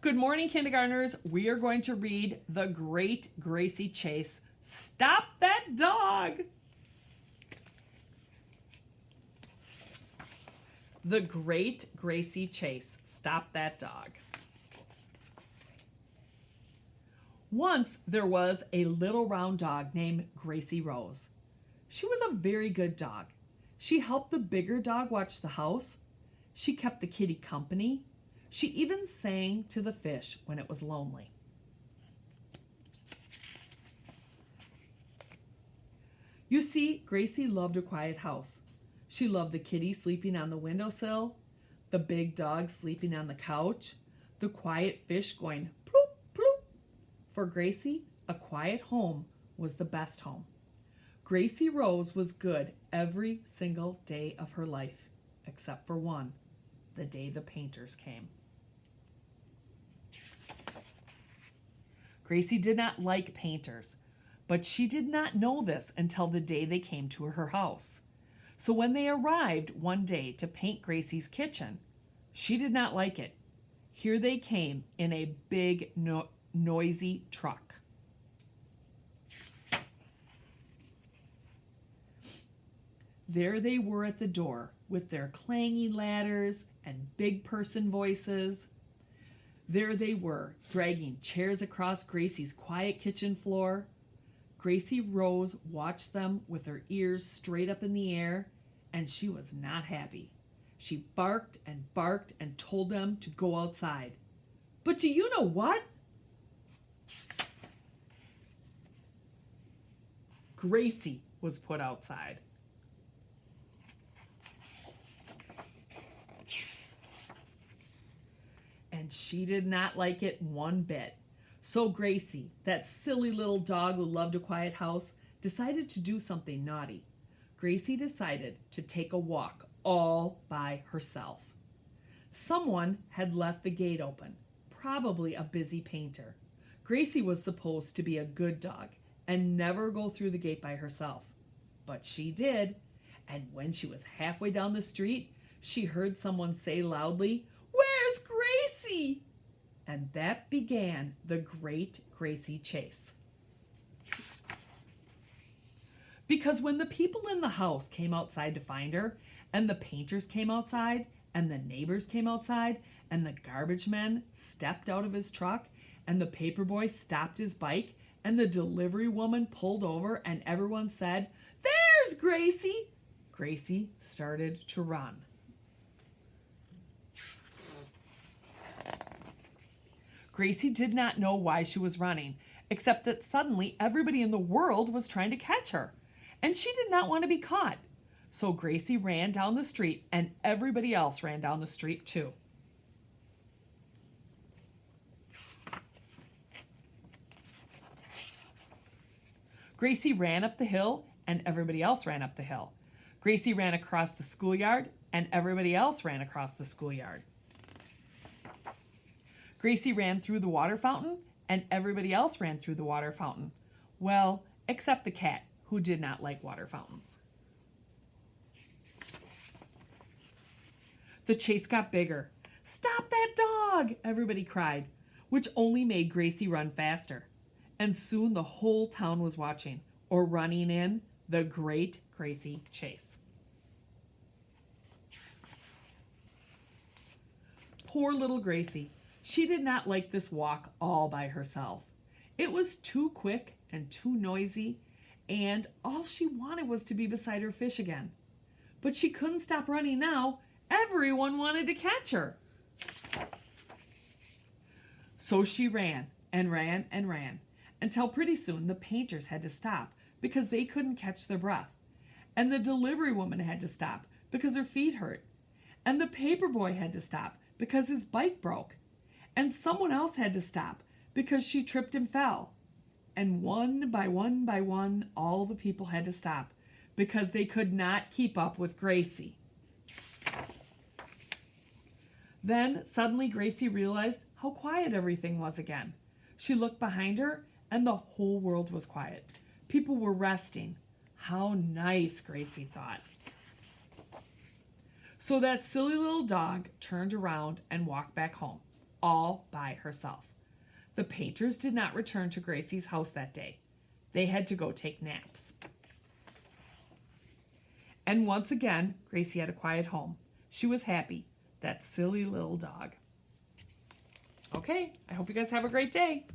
Good morning, kindergartners. We are going to read The Great Gracie Chase. Stop that dog! The Great Gracie Chase. Stop that dog. Once there was a little round dog named Gracie Rose. She was a very good dog. She helped the bigger dog watch the house. She kept the kitty company. She even sang to the fish when it was lonely. You see, Gracie loved a quiet house. She loved the kitty sleeping on the windowsill, the big dog sleeping on the couch, the quiet fish going ploop, ploop. For Gracie, a quiet home was the best home. Gracie Rose was good every single day of her life, except for one, the day the painters came. Gracie did not like painters, but she did not know this until the day they came to her house. So when they arrived one day to paint Gracie's kitchen, she did not like it. Here they came in a big, noisy truck. There they were at the door with their clanging ladders and big person voices. There they were, dragging chairs across Gracie's quiet kitchen floor. Gracie Rose watched them with her ears straight up in the air, and she was not happy. She barked and told them to go outside. But do you know what? Gracie was put outside. And she did not like it one bit. So Gracie, that silly little dog who loved a quiet house, decided to do something naughty. Gracie decided to take a walk all by herself. Someone had left the gate open, probably a busy painter. Gracie was supposed to be a good dog and never go through the gate by herself. But she did, and when she was halfway down the street, she heard someone say loudly, "Where's Gracie?" And that began the Great Gracie Chase. Because when the people in the house came outside to find her, and the painters came outside, and the neighbors came outside, and the garbage man stepped out of his truck, and the paper boy stopped his bike, and the delivery woman pulled over, and everyone said, "There's Gracie!" Gracie started to run. Gracie did not know why she was running, except that suddenly everybody in the world was trying to catch her, and she did not want to be caught. So Gracie ran down the street, and everybody else ran down the street too. Gracie ran up the hill, and everybody else ran up the hill. Gracie ran across the schoolyard, and everybody else ran across the schoolyard. Gracie ran through the water fountain, and everybody else ran through the water fountain. Well, except the cat, who did not like water fountains. The chase got bigger. "Stop that dog!" everybody cried, which only made Gracie run faster. And soon the whole town was watching, or running in, the Great Gracie Chase. Poor little Gracie. She did not like this walk all by herself. It was too quick and too noisy, and all she wanted was to be beside her fish again. But she couldn't stop running now. Everyone wanted to catch her. So she ran and ran and ran, until pretty soon the painters had to stop because they couldn't catch their breath. And the delivery woman had to stop because her feet hurt. And the paper boy had to stop because his bike broke. And someone else had to stop because she tripped and fell. And one by one, all the people had to stop because they could not keep up with Gracie. Then suddenly Gracie realized how quiet everything was again. She looked behind her, and the whole world was quiet. People were resting. How nice, Gracie thought. So that silly little dog turned around and walked back home. all by herself. The painters did not return to Gracie's house that day. They had to go take naps. And once again, Gracie had a quiet home. She was happy. That silly little dog. Okay, I hope you guys have a great day.